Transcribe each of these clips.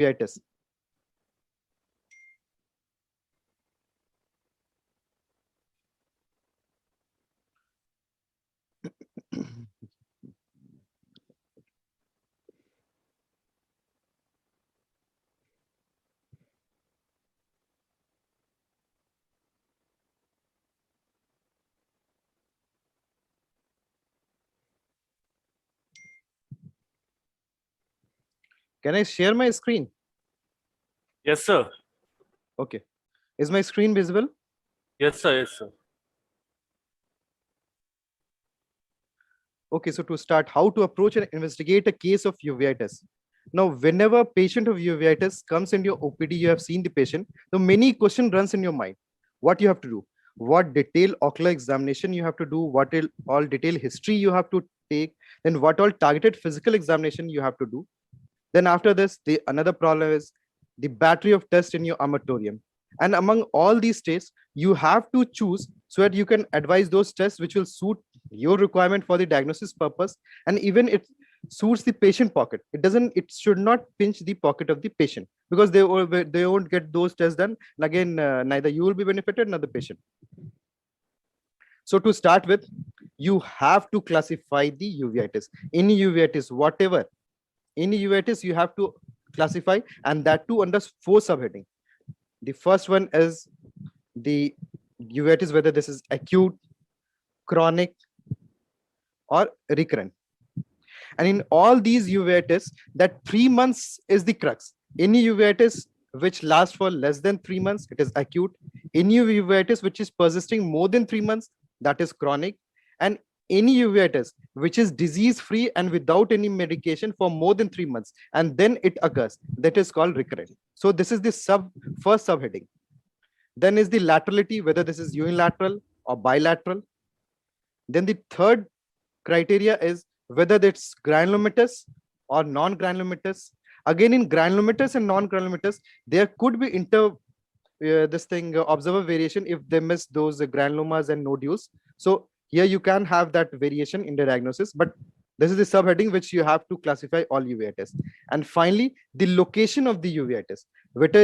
uveitis. Can I share my screen? Yes, sir. Okay. Is my screen visible? Yes, sir. Yes, sir. Okay, so to start, how to approach and investigate a case of uveitis. Now, whenever a patient of uveitis comes into your OPD, you have seen the patient, so many question runs in your mind. What you have to do, what detailed ocular examination you have to do, what all detailed history you have to take, then what all targeted physical examination you have to do. Then after this, the another problem is the battery of tests in your armatorium. And among all these tests, you have to choose so that you can advise those tests which will suit your requirement for the diagnosis purpose, and even it suits the patient pocket. It should not pinch the pocket of the patient, because they won't get those tests done. And again, neither you will be benefited nor the patient. So to start with, you have to classify the uveitis. Any uveitis, whatever, any uveitis you have to classify, and that too under 4 subheading. The first one is the uveitis, whether this is acute, chronic, or recurrent. And in all these uveitis, that 3 months is the crux. Any uveitis which lasts for less than 3 months, it is acute. Any uveitis which is persisting more than 3 months, that is chronic. And any uveitis which is disease free and without any medication for more than 3 months, and then it occurs, that is called recurrent. So this is the first subheading. Then is the laterality, whether this is unilateral or bilateral. Then the third criteria is whether it's granulomatous or non-granulomatous. Again, in granulomatous and non-granulomatous, there could be observer variation if they miss those granulomas and nodules. So here you can have that variation in the diagnosis, but this is the subheading which you have to classify all uveitis. And finally, the location of the uveitis, whether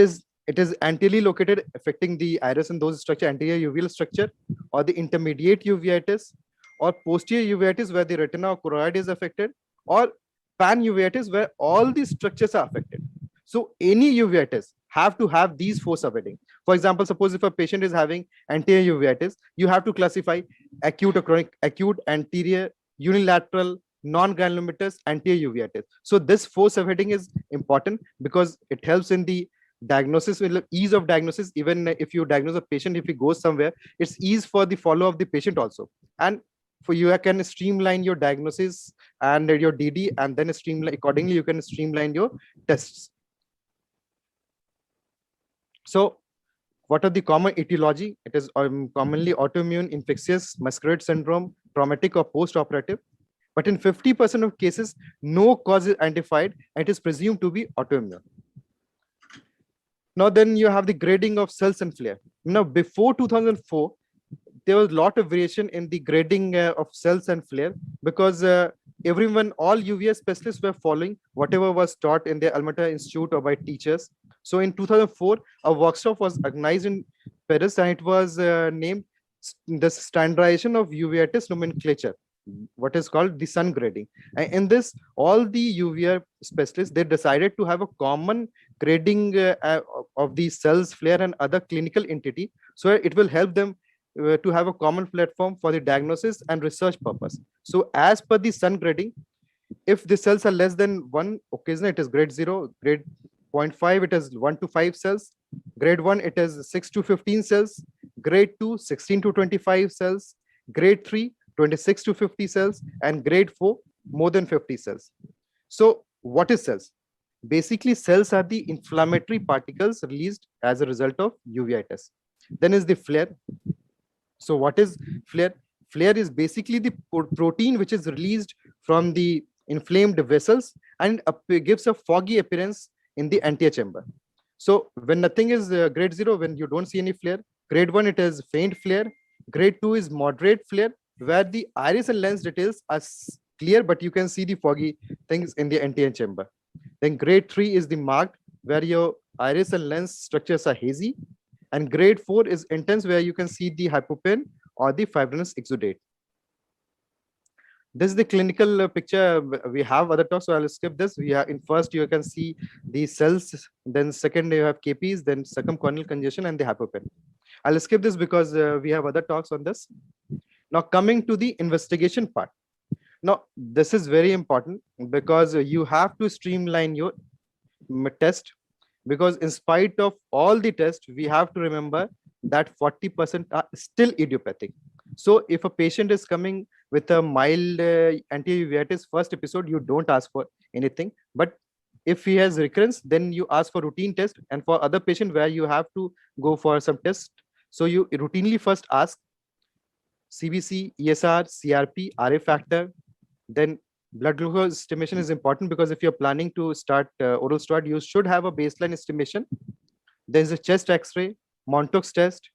it is anteriorly located affecting the iris and those structure, anterior uveal structure, or the intermediate uveitis, or posterior uveitis where the retina or choroid is affected, or pan uveitis where all these structures are affected. So any uveitis have to have these 4 subheadings. For example, suppose if a patient is having anterior uveitis, you have to classify acute or chronic, acute, anterior, unilateral, non-granulomatous, anterior uveitis. So this 4 subheading is important because it helps in the diagnosis, ease of diagnosis. Even if you diagnose a patient, if he goes somewhere, it's ease for the follow of the patient also. And for you can streamline your diagnosis and your DD, and then streamline accordingly, you can streamline your tests. So what are the common etiology? It is commonly autoimmune, infectious, muscular syndrome, traumatic, or post-operative. But in 50% of cases, no cause is identified, and it is presumed to be autoimmune. Now then you have the grading of cells and flare. Now before 2004, there was a lot of variation in the grading of cells and flare, because all UVA specialists were following whatever was taught in the Almata Institute or by teachers. So in 2004, a workshop was organized in Paris, and it was named the standardization of uveitis nomenclature, what is called the sun grading. And in this, all the UVA specialists, they decided to have a common grading of the cells, flare, and other clinical entity, so it will help them to have a common platform for the diagnosis and research purpose. So as per the sun grading, if the cells are less than 1, occasionally it is grade 0, grade 0.5, it is 1 to 5 cells, grade 1, it is 6 to 15 cells, grade 2, 16 to 25 cells, grade 3, 26 to 50 cells, and grade 4, more than 50 cells. So what is cells? Basically, cells are the inflammatory particles released as a result of uveitis. Then is the flare. So what is flare? Flare is basically the protein which is released from the inflamed vessels and gives a foggy appearance in the anterior chamber. So when nothing is grade 0, when you don't see any flare, grade 1, it is faint flare, grade 2 is moderate flare, where the iris and lens details are clear, but you can see the foggy things in the anterior chamber. Then grade 3 is the marked, where your iris and lens structures are hazy. And grade 4 is intense, where you can see the hypopen or the fibrinous exudate. This is the clinical picture. We have other talks, so I'll skip this. We have in first you can see the cells, then second you have KPs, then circumcorneal congestion and the hypopen. I'll skip this because we have other talks on this. Now coming to the investigation part. Now this is very important because you have to streamline your test, because in spite of all the tests, we have to remember that 40% are still idiopathic. So if a patient is coming with a mild anti-uveitis first episode, you don't ask for anything. But if he has recurrence, then you ask for routine test. And for other patient where you have to go for some test, so you routinely first ask CBC, ESR, CRP, RA factor. Then blood glucose estimation is important, because if you're planning to start oral steroid, you should have a baseline estimation. There's a chest X-ray, Montauk's test.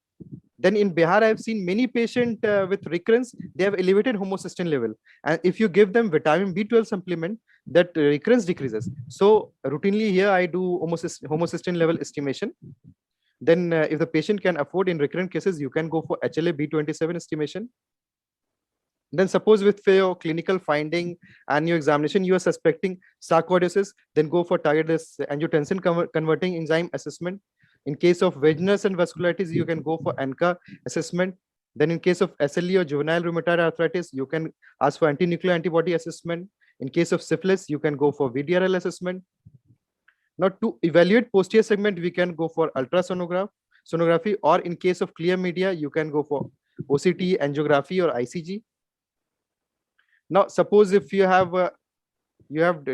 Then in Bihar, I've seen many patients with recurrence, they have elevated homocysteine level. And if you give them vitamin B12 supplement, that recurrence decreases. So routinely here, I do homocysteine level estimation. Then if the patient can afford, in recurrent cases, you can go for HLA B27 estimation. Then suppose with your clinical finding and your examination, you are suspecting sarcoidosis, then go for targeted angiotensin converting enzyme assessment. In case of vaginous and vasculitis, you can go for ANCA assessment. Then in case of SLE or juvenile rheumatoid arthritis, you can ask for anti-nuclear antibody assessment. In case of syphilis, you can go for VDRL assessment. Now to evaluate posterior segment, we can go for ultrasonography, or in case of clear media, you can go for OCT, angiography, or ICG. Now, suppose if you have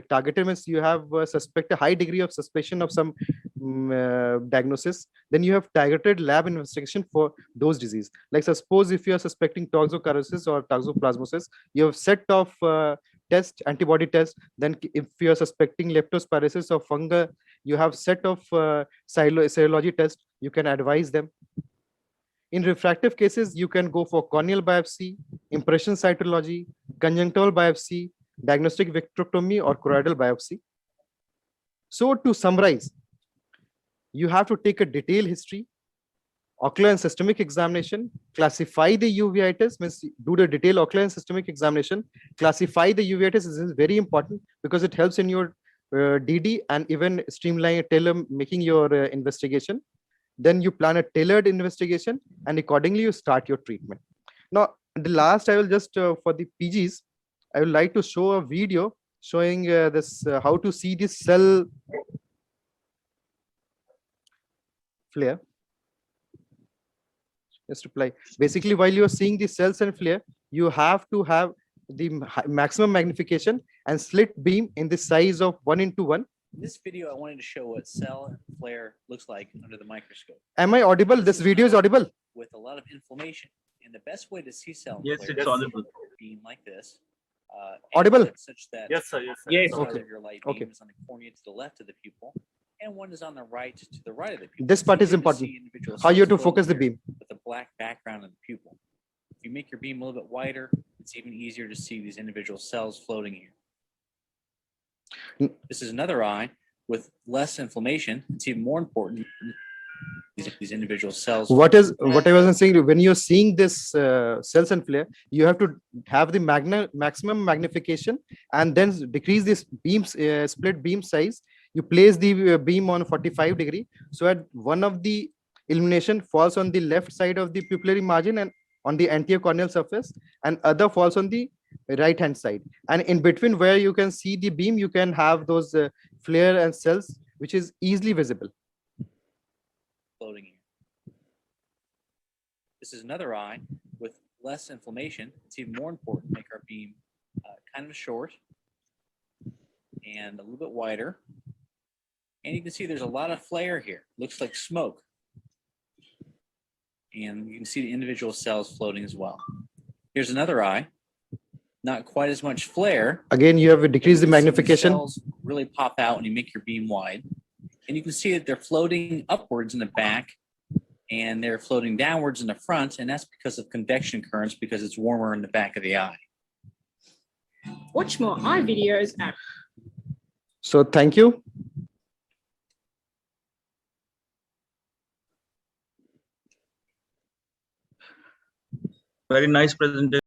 targeted, means you have suspect a high degree of suspicion of some diagnosis, then you have targeted lab investigation for those disease. Like suppose if you are suspecting toxocarasis or toxoplasmosis, you have set of test, antibody test. Then if you are suspecting leptospirosis or fungal, you have set of serology test, you can advise them. In refractive cases, you can go for corneal biopsy, impression cytology, conjunctival biopsy, diagnostic vitrectomy, or choroidal biopsy. So to summarize, you have to take a detailed history, ocular and systemic examination, classify the uveitis, means do the detailed ocular and systemic examination, classify the uveitis. This is very important because it helps in your DD and even streamline, making your investigation. Then you plan a tailored investigation, and accordingly you start your treatment. Now, the last, I will just for the PGs, I would like to show a video showing this how to see this cell flare. Just reply. Basically, while you are seeing the cells and flare, you have to have the maximum magnification and slit beam in the size of 1:1. In this video, I wanted to show what cell flare looks like under the microscope. Am I audible? This video is audible. With a lot of inflammation. And the best way to see cell Yes, flare it's audible. being like this. Audible? Such that Yes, sir. Yes, sir. one Yes. side Okay. of your light Okay. beam is on the cornea to the left of the pupil, and one is on the right to the right of the pupil. This part It's is easier to important. see individual How you have to cells focus the floating beam. here with a black background of the pupil. If you make your beam a little bit wider, it's even easier to see these individual cells floating here. Mm. This is another eye with less inflammation. It's even more important. These individual cells. What I was saying, when you're seeing this cells and flare, you have to have the maximum magnification and then decrease this beams split beam size. You place the beam on 45 degree, so that one of the illumination falls on the left side of the pupillary margin and on the anterior corneal surface, and other falls on the right hand side, and in between where you can see the beam, you can have those flare and cells, which is easily visible. Floating here. This is another eye with less inflammation. It's even more important to make our beam kind of short and a little bit wider. And you can see there's a lot of flare here. Looks like smoke. And you can see the individual cells floating as well. Here's another eye. Not quite as much flare. Again, you have to decrease the You can see these magnification. cells really pop out when you make your beam wide. And you can see that they're floating upwards in the back and they're floating downwards in the front. And that's because of convection currents, because it's warmer in the back of the eye. Watch more eye videos at So thank you. Very nice presentation.